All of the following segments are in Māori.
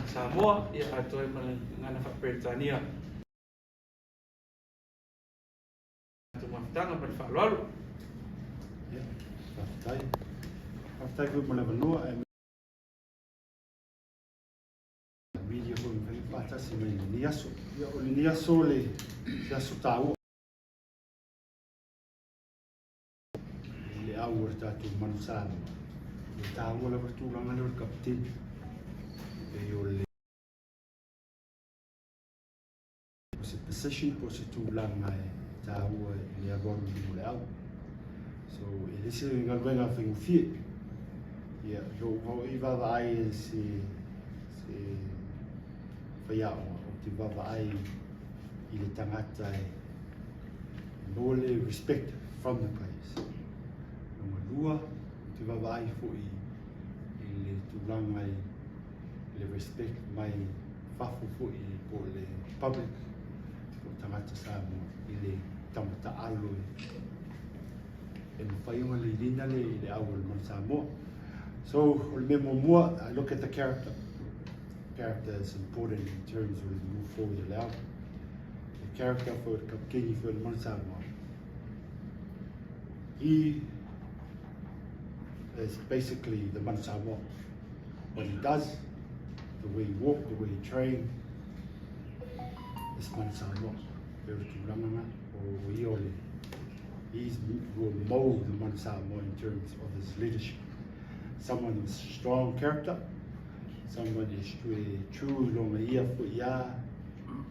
Samoa ia atoe ngana whaperetania. Tu mafutanga pa whaalualu. Aftai ko mo levanua media ko mai pata si mai niaso. Ya o niaso le ya sotau. Le au tu Manu Samoa. Le tau la tu langa le kapten. E o le position po si tu langa tau le avon le au. So it is nga wenga thing fit. Yeah, so how iva vai se faya o te va ai I le tangata no le respect from the place. No lua te va vai fo I le tulanga le respect mai fafu fo I po le public o tangata Samoa I le tamata alo and whaiunga le rina le awal man Samoa. So, I look at the character. Character is important in terms of move forward allow. The character for Kapkeni for man Samoa. He is basically the man Samoa. What he does, the way he walks, the way he trains, is man Samoa. Will mold the Man Samoa in terms of his leadership. Someone with strong character, someone is true long a year for ya,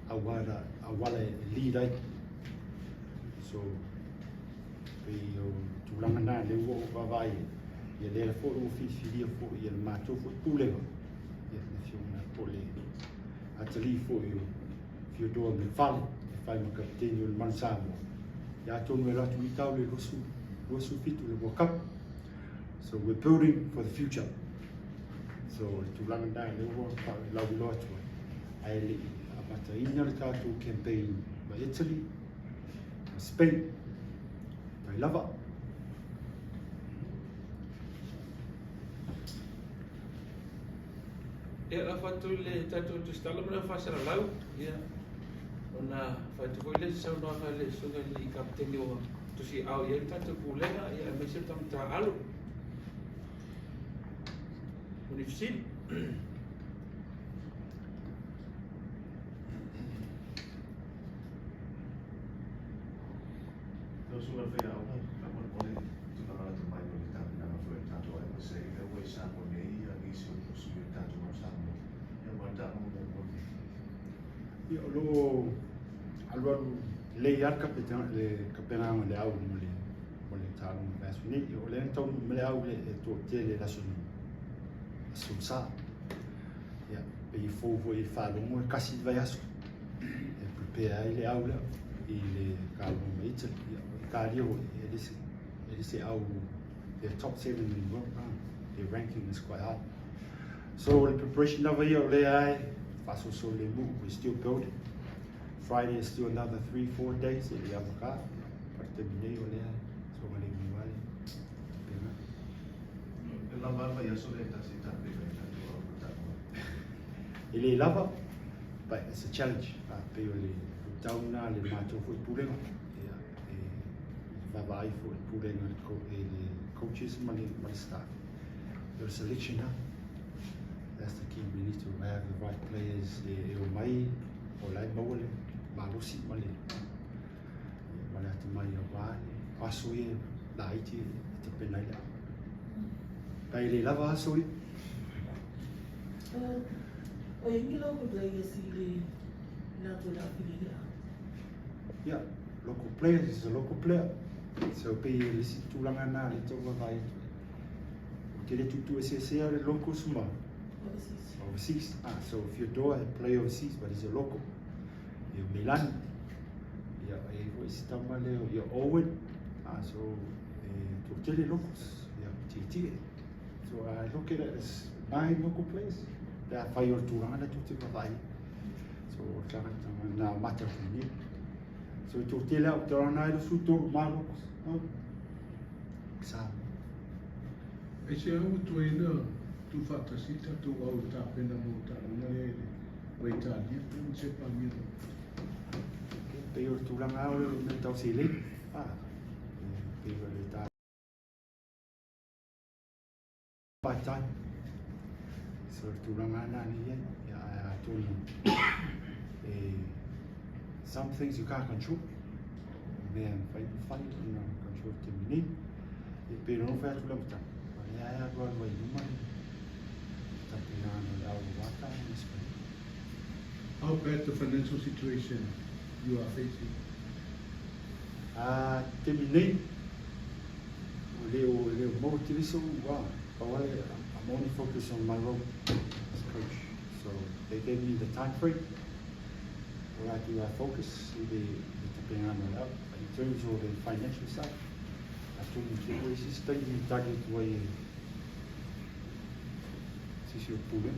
awala leader. So we tulangana le wo vai ye le fo office filia fo ye mato fo pulega ye naciona pole atali fo you do me fal fai mo captain il Man Samoa ya tonu la tu tau le losu fitu le World Cup. So we're building for the future. So tulangana le wo la lo tu ai le amata ina le tatu campaign by Italy, Spain, by Lava. Ia la fatu le tatu tu stala mana fasara lau ia ona fatu ko le sa no le sunga li kapteni o tu si au ia tatu pulenga ia me se tam ta alu unifisil Lo sulla fea una la pone tutta la tumba di Tapenaga foi tanto é você é o Samoa nei a isso o tanto não Samoa é mandar Io lo allora lei arca le Tapenaga le au mo le talo mo vasu ni io le ento mo le au le to tele la sun sa ya pe I fo voi fa lo mo kasi vai aso e prepare le au le le calmo meter cardio it is our the top 7 in the world. The ranking is quite high. So the preparation over here, we're still building. Friday is still another 3-4 days. Il est là-bas, but it's a challenge. Vai for pulling the coaches money staff. Your selection that's the key. We need to have the right players. Mai or like Mawale, Malusi Mali. Malati Maya Wali, Asui, Laiti, Tapenaga. Bailey Lava Asui. You local players, yeah, local players is a local player. So pay listen to Langana, little vai. Get it to SSA or local suma. Overseas. So if you do a play overseas, but it's a local. You Milan. Yeah, it's Tamale, you're Owen. So to tell the locals, yeah, TT. So I look at it as 9 local players. There are 5 or 2 to provide. So now matter for me. So to tell out there on either foot or Marocos. Sam. E se au tu ina tu fatasita tu au tapena mo ta na le Italia, non c'è paghi. Per tu lang au men tau sili. Per ta part-time. So tu lang ana ni ya tu. Some things you can't control. Man, fight, you know, control to me. Pero no fue a tu lado. Ya gua mai lumai. Tapenaga au waka ni Spain. How bad the financial situation you are facing? Terminate. Leo more utilizo wow. I'm only focused on my role as coach. So they gave me the time frame. Where I focus the Tapenaga out. In terms of the financial side, I told them to always stay in target way. This is your problem.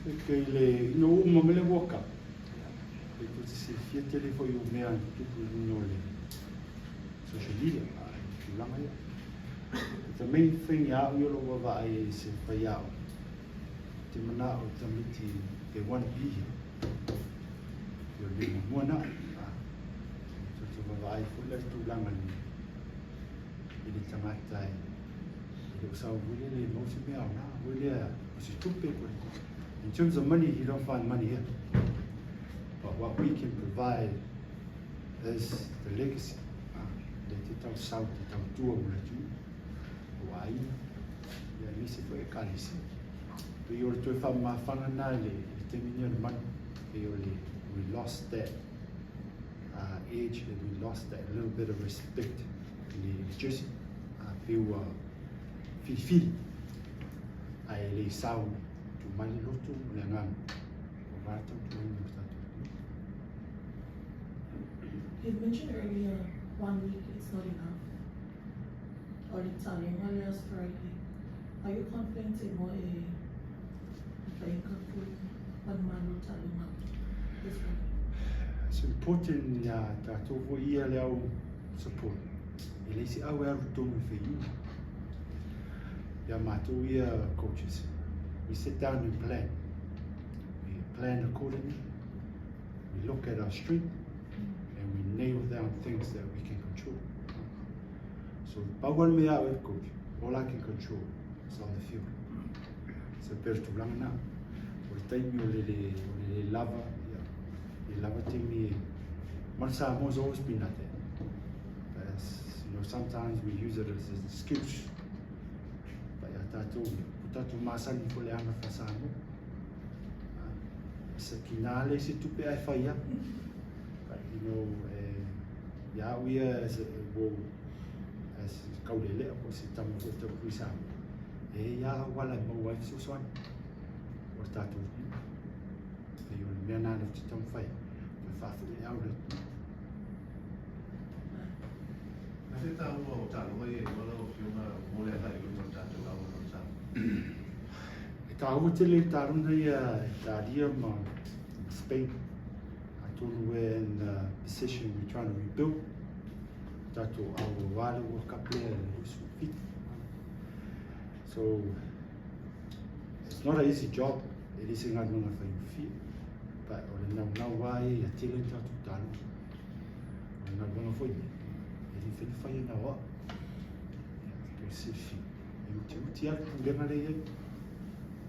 Perché no me le walk up. Because se fietele foi o mea tudo no social media, the main thing out you know about is for out. The mana o tamiti they want to be here. You're living one up. So I feel like too long and it tamata. It was really most me out now. Really, it's too big. In terms of money, you don't find money here. But what we can provide is the legacy. Let it south, it out to why? Yeah, this is very crazy. We were to find my family, we lost that age and we lost that little bit of respect. Just feel I lay sound to Maniloto, Langan, Rato to You mentioned earlier 1 week it's not enough. Or Italian, what else Friday? Are you confident in what playing food when Manu Tapenaga this Friday? It's important that over here allow support. Ele se aware to me for you. We are coaches. We sit down and plan. We plan accordingly. We look at our strength and we nail down things that we can control. So, but when we are with coach, all I can control is on the field. So, there's too long now. We take me a lover, the lover team me. Samoa has always been like that. You know, sometimes we use it as an excuse. But tatu masani ko le anga fa Samoa. Sa kinale se tupe ai fa ia. But you know, we as kaulele ko se tamu ko te ku Samoa. Wala mo wa so so. O tatu. Pe yo me na le te tamu fai. Fa fa le au le. Italia, Italia, Spain. I told you we're in the position we're trying to rebuild. That's our water work up there. So it's not an easy job. It is not going to feel. But now why you're telling that to done? I'm not going to find it. If you know what,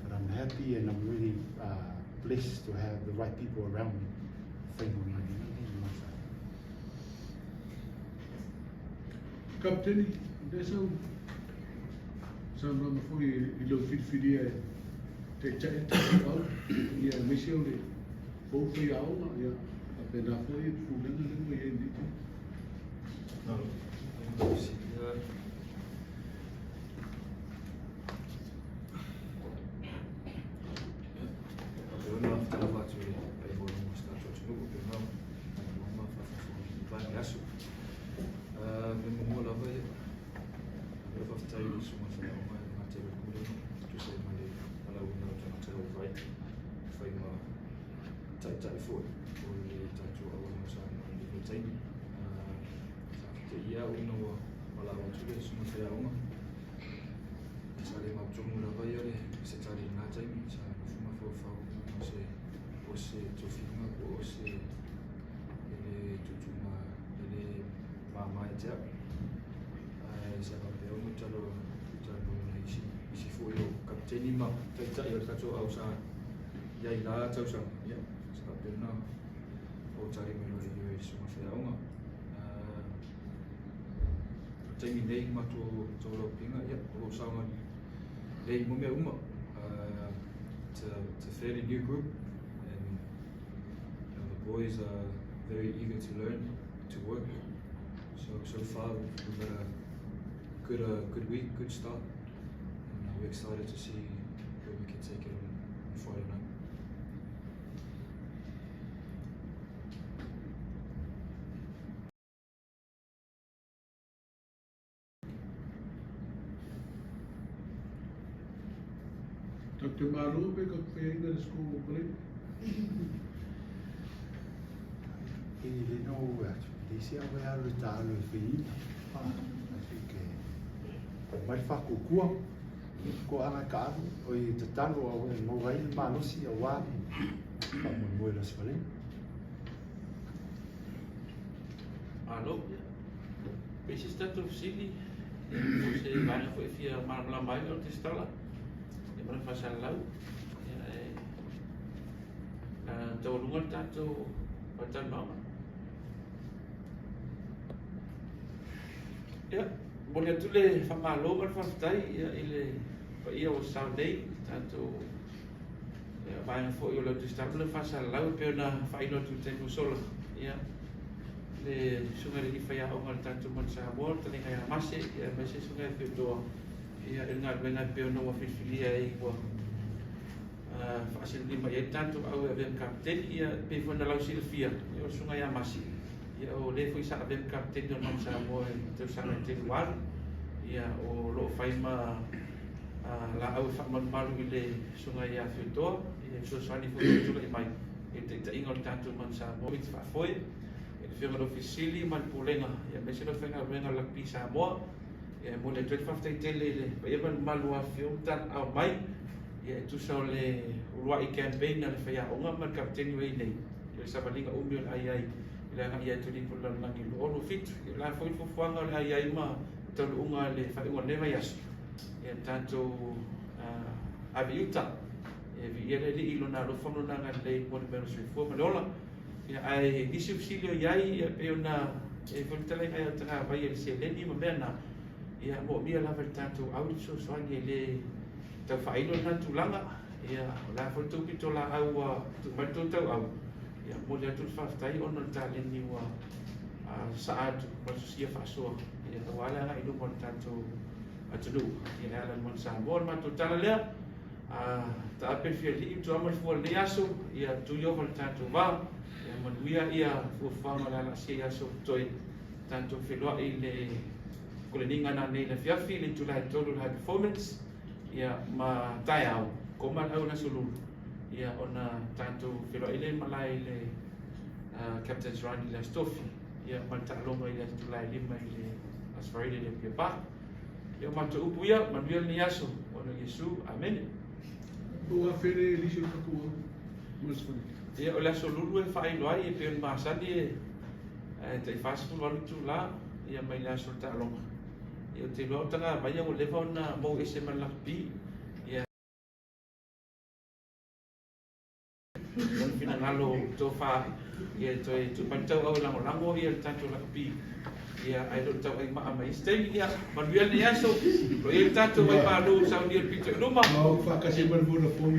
but I'm happy and I'm really blessed to have the right people around me. Captain, there's some run for you, you look fit te out, yeah, mission, both for you, yeah, I've been up for it, food and then No. Tai forward, or the tattoo uno malawan juga semua saya uma. Sali mapjumu la vai ale se tali na tai mi sa fuma fo o se tofima o se ele tutuma ele mama ja sa papel mo talo na isi fo yo kapteni ma tai tai yo ka au sa ya ila tau sa ya sa papel na o tari me lo yo semua saya uma. Tai mi nei ma to lo pinga ya o sa ma it's a fairly new group, and the boys are very eager to learn, to work. So far we've got a good week, good start, and we're excited to see where we can take it on Friday night. Dr. Manu, pick up paying the school break. Ele não disse a vai lutar no fim. Acho que vai fazer cocô. Ko ana ka o i te talo o mo vai malo si o wa. Vamos mo las vale. Alo. Besi stato sili. Se vai foi fia mal mai o te stala. E mana fasa lau. Tau lunga tato patan mama. Ya, boleh tu le famalo mar fastai ya ile pa ia o Sunday tanto ya vai fo yo lo testable fasa lau pe na fai no tu tempo solo ya le sungare di fai o ngal tanto man sa mor tani kaya mase ya mase sungare pe to ya ngal benga pe no wa filia e ko fasil di mai tanto au avem kapten ya pe fo na lau silfia yo sungaya mase ya o le foi sa avem kapten no man sa mor te sa te war ya o lo fai ma la au fa man malu ile sungai ya fito e so sani fo tu le mai e te ingol tanto man sa mo it fa foi e te fianga ofisili man pulenga ya me se lo fenga venga la pisa mo e mo le tre fa te le e man malu a fio tan au mai e tu so le rua I campaign na le fa ya onga man kapten we nei e sa balinga umio ai ila nga ia tu ni pulan langi lo fit la foi fo fuanga le ai ma tolu unga le fa unga neva yasu e tanto aviuta e vi ele li ilo na lo fono na le mo me so fo ma lola e ai gisu silio yai e pe ona e voltale ai tra vai el se le ni ma bena e mo mi la vel tanto au so so le ta fa ilo na tu langa e la foto pitola au tu ma tu tau au e mo le tu fa stai on ta le ni wa saat manusia faso e wala nga ilo mo tanto atulu e ala mon sa mor ma totala le ta ape fieli tu amal fo le aso e tu yo vol tanto va e mon via ia fo fama la sia so toi tanto felo ile koleninga na nei le fiafi le tu la tolu la performance e ma tai au koma au na sulu e ona tanto felo ile malai le Captain's Rani la stofi ia matalonga ile tulai lima ile asfaride le pipa ia matu upuia manuel ni aso ona Yesu amen Boa fere lisho kakua. Mas fani. ia ola so lulu e fai loai e pe masani e te fasu lo tu la ia mai la so talonga ia te lo tanga vai o levo na mo ese malapi ia on fina ngalo to fa ia to pantau au lango ia tanto la pi ia ai do tau ai ma mai stay ia manuel ni aso lo ia tanto vai pa lu sa dia pito no ma Mau fa kasi man for the phone